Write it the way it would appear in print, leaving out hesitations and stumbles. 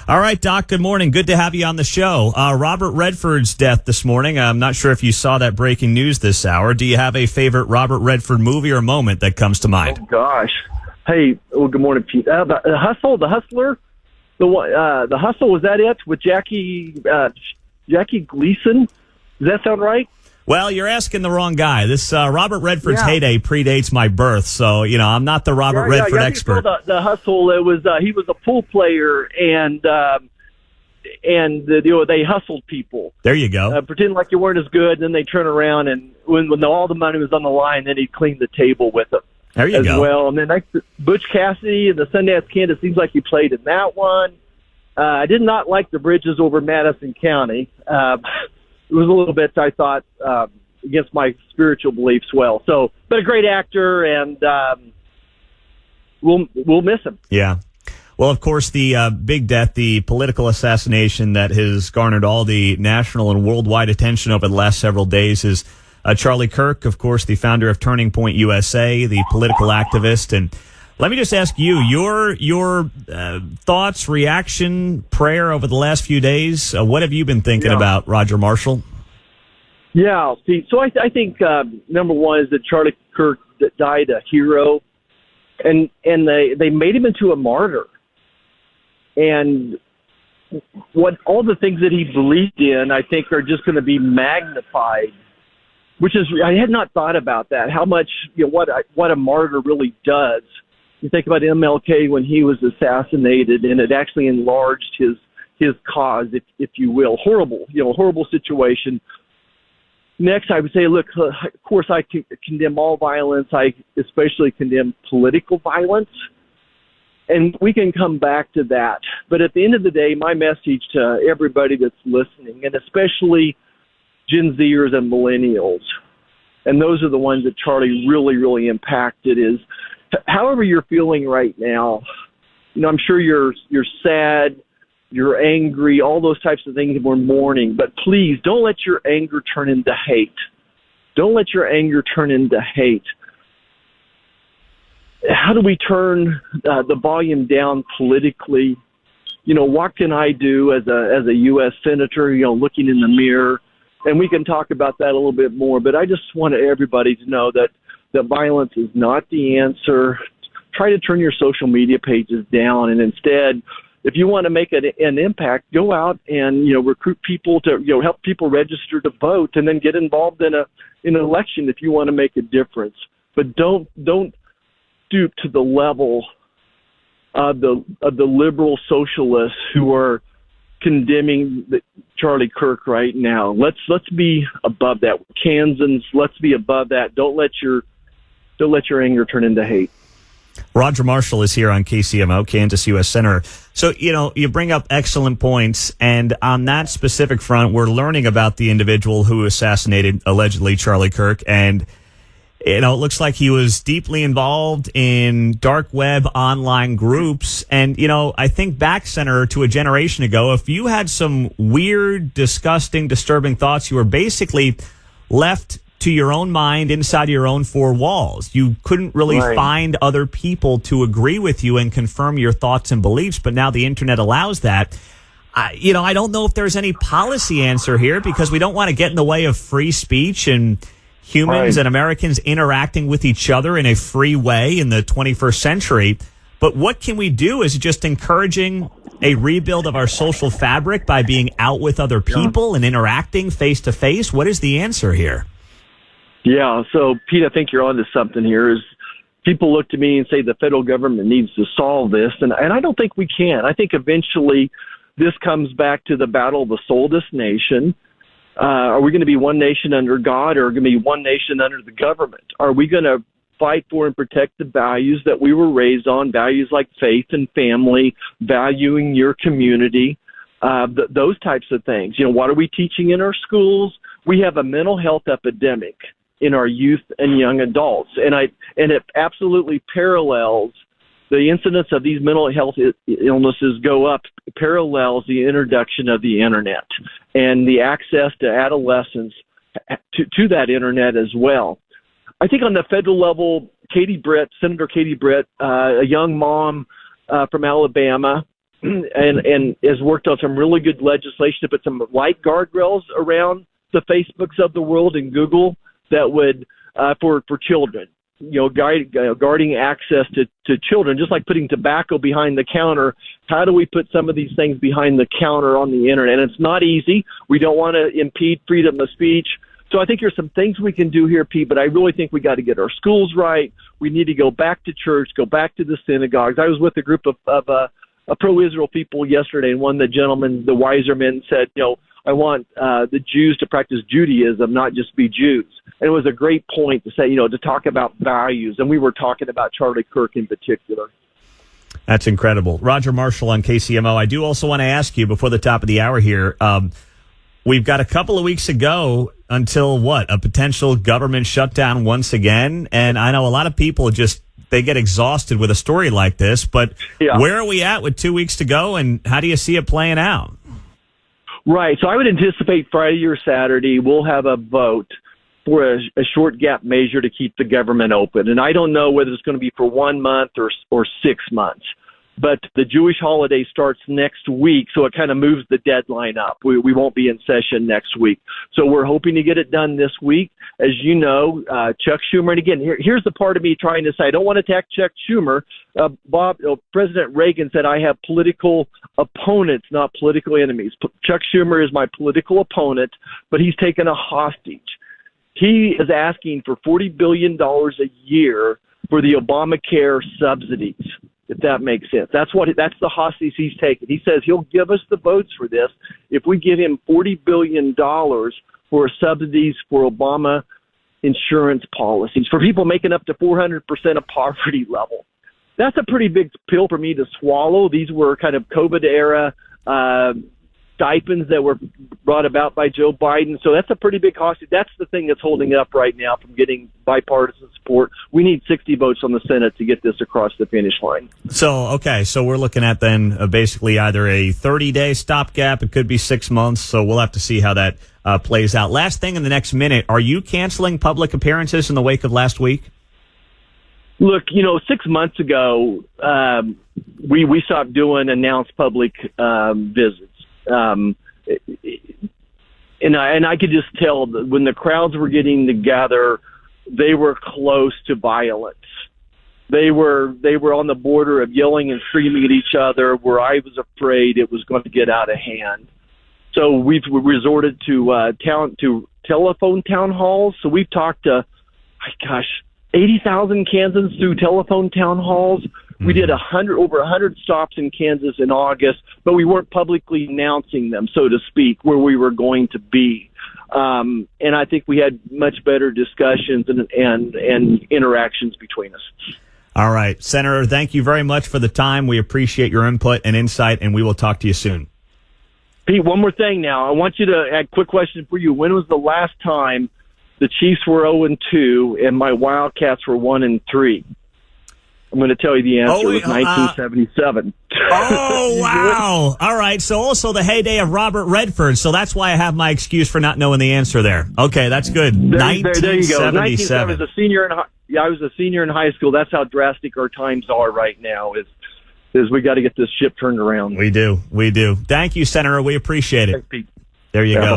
All right, Doc, good morning. Good to have you on the show. Robert Redford's death this morning. I'm not sure if you saw that breaking news this hour. Do you have a favorite Robert Redford movie or moment that comes to mind? Oh, gosh. Hey, well, good morning, Pete. The Hustler, the Hustle, was that it? With Jackie Gleason? Does that sound right? Well, you're asking the wrong guy. This Robert Redford's heyday predates my birth, so I'm not the Robert Redford expert. The Hustle. It was he was a pool player, and they hustled people. There you go. Pretend like you weren't as good, then they turn around and when all the money was on the line, then he'd clean the table with them. There you go. Well, and then Butch Cassidy and the Sundance Kid. It seems like he played in that one. I did not like the bridges over Madison County. It was a little bit, I thought, against my spiritual beliefs. Well, but a great actor, and we'll miss him. Yeah. Well, of course, the big death, the political assassination that has garnered all the national and worldwide attention over the last several days is Charlie Kirk, of course, the founder of Turning Point USA, the political activist. And let me just ask you, your thoughts, reaction, prayer over the last few days. What have you been thinking about Roger Marshall? Yeah, see, so I think number one is that Charlie Kirk died a hero, and they made him into a martyr. And what all the things that he believed in, I think, are just going to be magnified. Which is, I had not thought about that. How much, what a martyr really does. You think about MLK when he was assassinated, and it actually enlarged his cause, if you will. Horrible situation. Next, I would say, look, of course, I condemn all violence. I especially condemn political violence. And we can come back to that. But at the end of the day, my message to everybody that's listening, and especially Gen Zers and millennials, and those are the ones that Charlie really, really impacted, is however you're feeling right now, I'm sure you're sad, you're angry, all those types of things, we're mourning, but please don't let your anger turn into hate. Don't let your anger turn into hate. How do we turn the volume down politically? What can I do as a U.S. Senator, looking in the mirror? And we can talk about that a little bit more, but I just want everybody to know that violence is not the answer. Try to turn your social media pages down, and instead, if you want to make an impact, go out and recruit people to help people register to vote, and then get involved in an election if you want to make a difference. But don't stoop to the level of the liberal socialists who are condemning Charlie Kirk right now. Let's be above that. Kansans, let's be above that. Don't let your anger turn into hate. Roger Marshall is here on KCMO, Kansas U.S. Senator. So, you bring up excellent points, and on that specific front, we're learning about the individual who assassinated, allegedly, Charlie Kirk, and it looks like he was deeply involved in dark web online groups. And, I think back, Senator, to a generation ago, if you had some weird, disgusting, disturbing thoughts, you were basically left to your own mind inside your own four walls. You couldn't really find other people to agree with you and confirm your thoughts and beliefs. But now the internet allows that. I don't know if there's any policy answer here, because we don't want to get in the way of free speech and humans and Americans interacting with each other in a free way in the 21st century. But what can we do? Is it just encouraging a rebuild of our social fabric by being out with other people and interacting face to face? What is the answer here? Yeah, so Pete, I think you're onto something here. Is people look to me and say the federal government needs to solve this, and I don't think we can. I think eventually this comes back to the battle of the soulless nation. Are we going to be one nation under God, or are we going to be one nation under the government? Are we going to fight for and protect the values that we were raised on, values like faith and family, valuing your community, those types of things? What are we teaching in our schools? We have a mental health epidemic in our youth and young adults, and it absolutely parallels the incidence of these mental health illnesses go up, parallels the introduction of the internet and the access to adolescents to that internet as well. I think on the federal level, Senator Katie Britt, a young mom from Alabama, and has worked on some really good legislation to put some light guardrails around the Facebooks of the world and Google that would for children. Guarding access to children, just like putting tobacco behind the counter. How do we put some of these things behind the counter on the internet? And it's not easy. We don't want to impede freedom of speech. So I think there's some things we can do here, Pete, but I really think we got to get our schools right. We need to go back to church, go back to the synagogues. I was with a group of pro-Israel people yesterday, and one of the gentlemen, the wiser men, said, I want the Jews to practice Judaism, not just be Jews. And it was a great point to say, to talk about values. And we were talking about Charlie Kirk in particular. That's incredible. Roger Marshall on KCMO. I do also want to ask you before the top of the hour here, we've got a couple of weeks ago until a potential government shutdown once again. And I know a lot of people they get exhausted with a story like this, but Where are we at with 2 weeks to go, and how do you see it playing out? Right. So I would anticipate Friday or Saturday we'll have a vote for a short gap measure to keep the government open. And I don't know whether it's going to be for 1 month or 6 months. But the Jewish holiday starts next week, so it kind of moves the deadline up. We won't be in session next week. So we're hoping to get it done this week. As you know, Chuck Schumer, and again, here's the part of me trying to say, I don't want to attack Chuck Schumer. President Reagan said, I have political opponents, not political enemies. Chuck Schumer is my political opponent, but he's taken a hostage. He is asking for $40 billion a year for the Obamacare subsidies, if that makes sense. That's the hostage he's taken. He says he'll give us the votes for this if we give him $40 billion for subsidies for Obama insurance policies for people making up to 400% of poverty level. That's a pretty big pill for me to swallow. These were kind of COVID-era stipends that were brought about by Joe Biden. So that's a pretty big hostage. That's the thing that's holding up right now from getting bipartisan support. We need 60 votes on the Senate to get this across the finish line. So we're looking at then basically either a 30-day stopgap. It could be 6 months. So we'll have to see how that plays out. Last thing in the next minute, are you canceling public appearances in the wake of last week? Look, 6 months ago, we stopped doing announced public visits. And I could just tell that when the crowds were getting together, they were close to violence. They were on the border of yelling and screaming at each other, where I was afraid it was going to get out of hand. So we've resorted to telephone town halls. So we've talked to, 80,000 Kansans through telephone town halls. We did over 100 stops in Kansas in August, but we weren't publicly announcing them, so to speak, where we were going to be. And I think we had much better discussions and interactions between us. All right, Senator, thank you very much for the time. We appreciate your input and insight, and we will talk to you soon. Pete, one more thing now. I want you to add a quick question for you. When was the last time the Chiefs were 0-2 and my Wildcats were 1-3? I'm going to tell you the answer. It was 1977. Oh, wow. All right. So also the heyday of Robert Redford. So that's why I have my excuse for not knowing the answer there. Okay, that's good. There you go. 1977. I was a senior in high school. That's how drastic our times are right now is we got to get this ship turned around. We do. Thank you, Senator. We appreciate it. Thanks, Pete. There you go.